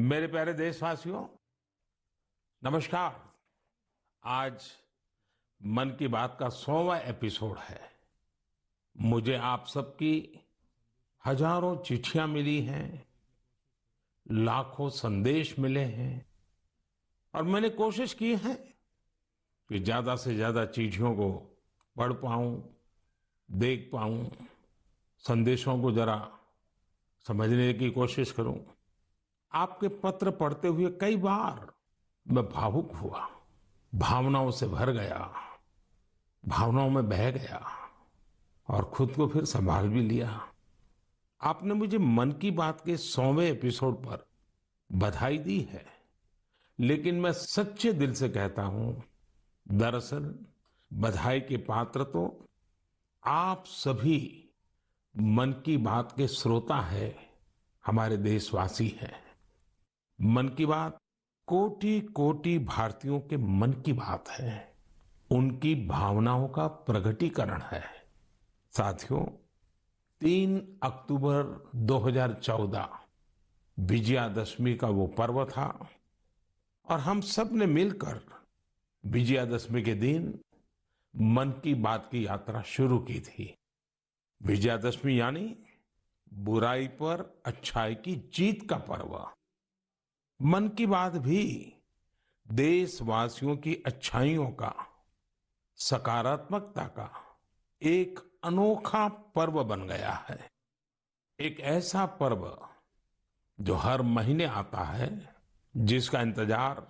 मेरे प्यारे देशवासियों, नमस्कार। आज मन की बात का 100वां एपिसोड है। मुझे आप सबकी हजारों चिट्ठियां मिली हैं, लाखों संदेश मिले हैं और मैंने कोशिश की है कि ज्यादा से ज्यादा चिट्ठियों को पढ़ पाऊं, देख पाऊं, संदेशों को जरा समझने की कोशिश करूं। आपके पत्र पढ़ते हुए कई बार मैं भावुक हुआ, भावनाओं से भर गया, भावनाओं में बह गया और खुद को फिर संभाल भी लिया। आपने मुझे मन की बात के 100वें एपिसोड पर बधाई दी है, लेकिन मैं सच्चे दिल से कहता हूं, दरअसल बधाई के पात्र तो आप सभी मन की बात के श्रोता है, हमारे देशवासी हैं। मन की बात कोटि कोटि भारतीयों के मन की बात है, उनकी भावनाओं का प्रकटीकरण है। साथियों, 3 अक्टूबर 2014 विजयादशमी का वो पर्व था और हम सब ने मिलकर विजयादशमी के दिन मन की बात की यात्रा शुरू की थी। विजयादशमी यानी बुराई पर अच्छाई की जीत का पर्व। मन की बात भी देशवासियों की अच्छाइयों का, सकारात्मकता का एक अनोखा पर्व बन गया है। एक ऐसा पर्व जो हर महीने आता है, जिसका इंतजार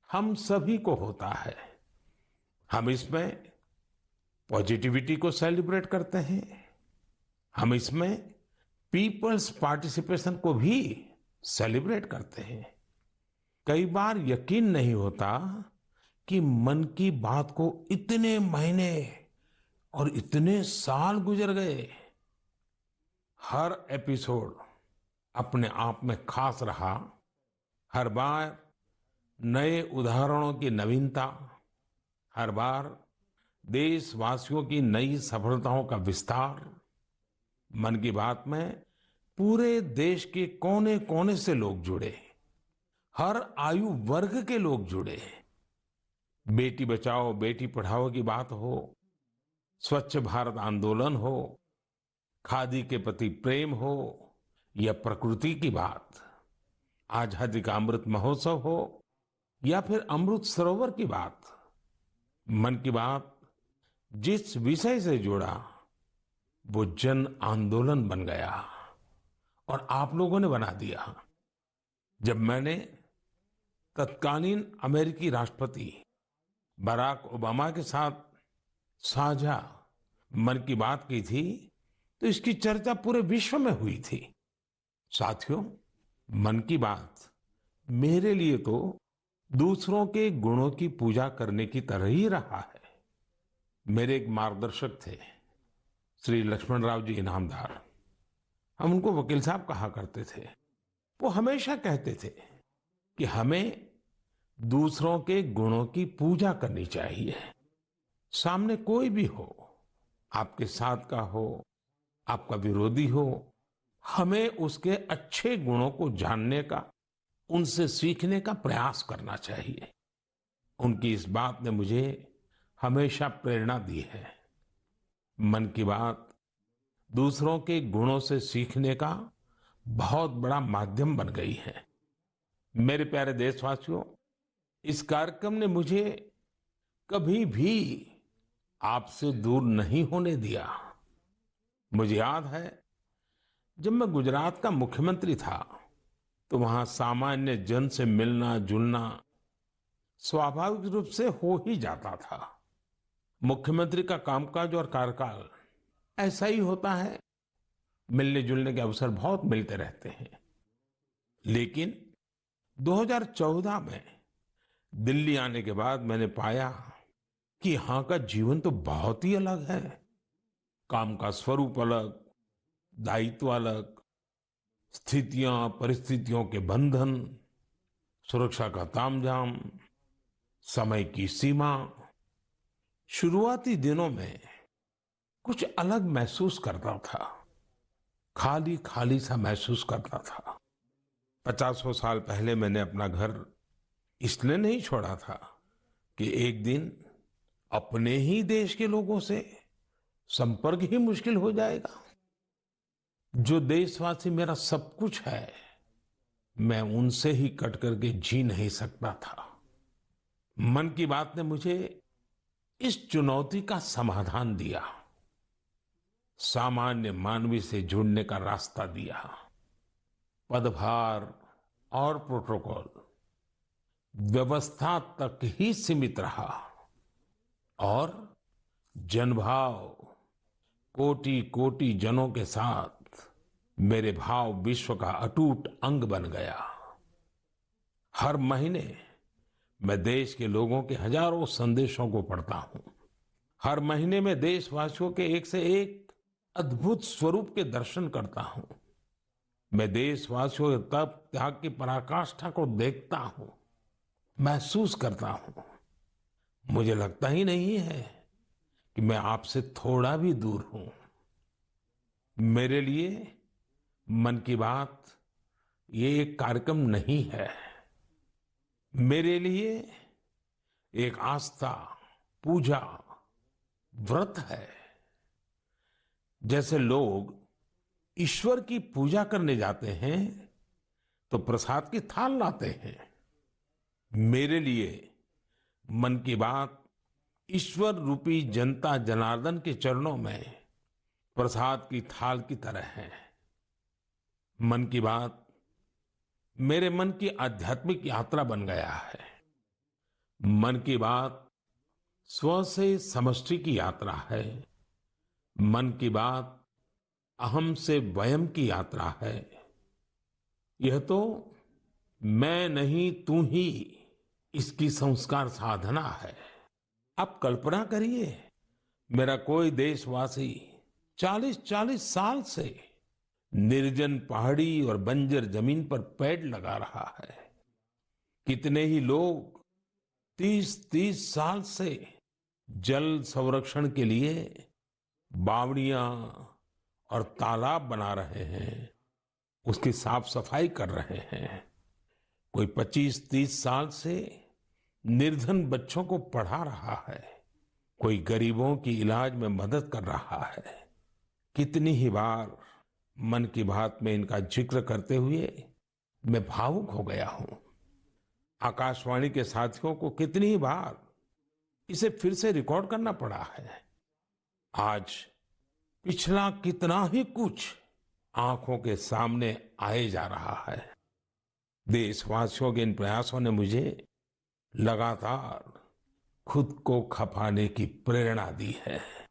हम सभी को होता है। हम इसमें पॉजिटिविटी को सेलिब्रेट करते हैं, हम इसमें पीपल्स पार्टिसिपेशन को भी सेलिब्रेट करते हैं। कई बार यकीन नहीं होता कि मन की बात को इतने महीने और इतने साल गुजर गए। हर एपिसोड अपने आप में खास रहा। हर बार नए उदाहरणों की नवीनता, हर बार देशवासियों की नई सफलताओं का विस्तार। मन की बात में पूरे देश के कोने कोने से लोग जुड़े, हर आयु वर्ग के लोग जुड़े। बेटी बचाओ बेटी पढ़ाओ की बात हो, स्वच्छ भारत आंदोलन हो, खादी के प्रति प्रेम हो या प्रकृति की बात, आजादी का अमृत महोत्सव हो या फिर अमृत सरोवर की बात। मन की बात जिस विषय से जुड़ा वो जन आंदोलन बन गया और आप लोगों ने बना दिया। जब मैंने तत्कालीन अमेरिकी राष्ट्रपति बराक ओबामा के साथ साझा मन की बात की थी, तो इसकी चर्चा पूरे विश्व में हुई थी। साथियों, मन की बात मेरे लिए तो दूसरों के गुणों की पूजा करने की तरह ही रहा है। मेरे एक मार्गदर्शक थे, श्री लक्ष्मण राव जी इनामदार। हम उनको वकील साहब कहा करते थे। वो हमेशा कहते थे कि हमें दूसरों के गुणों की पूजा करनी चाहिए। सामने कोई भी हो, आपके साथ का हो, आपका विरोधी हो, हमें उसके अच्छे गुणों को जानने का, उनसे सीखने का प्रयास करना चाहिए। उनकी इस बात ने मुझे हमेशा प्रेरणा दी है। मन की बात दूसरों के गुणों से सीखने का बहुत बड़ा माध्यम बन गई है। मेरे प्यारे देशवासियों, इस कार्यक्रम ने मुझे कभी भी आपसे दूर नहीं होने दिया। मुझे याद है, जब मैं गुजरात का मुख्यमंत्री था तो वहां सामान्य जन से मिलना जुलना स्वाभाविक रूप से हो ही जाता था। मुख्यमंत्री का कामकाज और कार्यकाल ऐसा ही होता है, मिलने जुलने के अवसर बहुत मिलते रहते हैं। लेकिन 2014 में दिल्ली आने के बाद मैंने पाया कि यहां का जीवन तो बहुत ही अलग है। काम का स्वरूप अलग, दायित्व अलग, स्थितियां परिस्थितियों के बंधन, सुरक्षा का तामझाम, समय की सीमा। शुरुआती दिनों में कुछ अलग महसूस करता था, खाली खाली सा महसूस करता था। 50 साल पहले मैंने अपना घर इसलिए नहीं छोड़ा था कि एक दिन अपने ही देश के लोगों से संपर्क ही मुश्किल हो जाएगा। जो देशवासी मेरा सब कुछ है, मैं उनसे ही कट करके जी नहीं सकता था। मन की बात ने मुझे इस चुनौती का समाधान दिया, सामान्य मानवी से जुड़ने का रास्ता दिया। पदभार और प्रोटोकॉल व्यवस्था तक ही सीमित रहा और जनभाव कोटि कोटि जनों के साथ मेरे भाव विश्व का अटूट अंग बन गया। हर महीने मैं देश के लोगों के हजारों संदेशों को पढ़ता हूं। हर महीने में देशवासियों के एक से एक अद्भुत स्वरूप के दर्शन करता हूं। मैं देशवासियों के तप त्याग की पराकाष्ठा को देखता हूं, महसूस करता हूं। मुझे लगता ही नहीं है कि मैं आपसे थोड़ा भी दूर हूं। मेरे लिए मन की बात ये एक कार्यक्रम नहीं है। मेरे लिए एक आस्था, पूजा, व्रत है। जैसे लोग ईश्वर की पूजा करने जाते हैं तो प्रसाद की थाल लाते हैं, मेरे लिए मन की बात ईश्वर रूपी जनता जनार्दन के चरणों में प्रसाद की थाल की तरह है। मन की बात मेरे मन की आध्यात्मिक यात्रा बन गया है। मन की बात स्व से समष्टि की यात्रा है। मन की बात अहम से वयम की यात्रा है। यह तो मैं नहीं तू ही इसकी संस्कार साधना है। आप कल्पना करिए, मेरा कोई देशवासी 40-40 साल से निर्जन पहाड़ी और बंजर जमीन पर पेड़ लगा रहा है। कितने ही लोग 30-30 साल से जल संरक्षण के लिए बावड़ियां और तालाब बना रहे हैं, उसकी साफ सफाई कर रहे हैं। कोई 25-30 साल से निर्धन बच्चों को पढ़ा रहा है, कोई गरीबों की इलाज में मदद कर रहा है। कितनी ही बार मन की बात में इनका जिक्र करते हुए मैं भावुक हो गया हूं। आकाशवाणी के साथियों को कितनी ही बार इसे फिर से रिकॉर्ड करना पड़ा है। आज पिछला कितना ही कुछ आंखों के सामने आए जा रहा है। देशवासियों के इन प्रयासों ने मुझे लगातार खुद को खपाने की प्रेरणा दी है।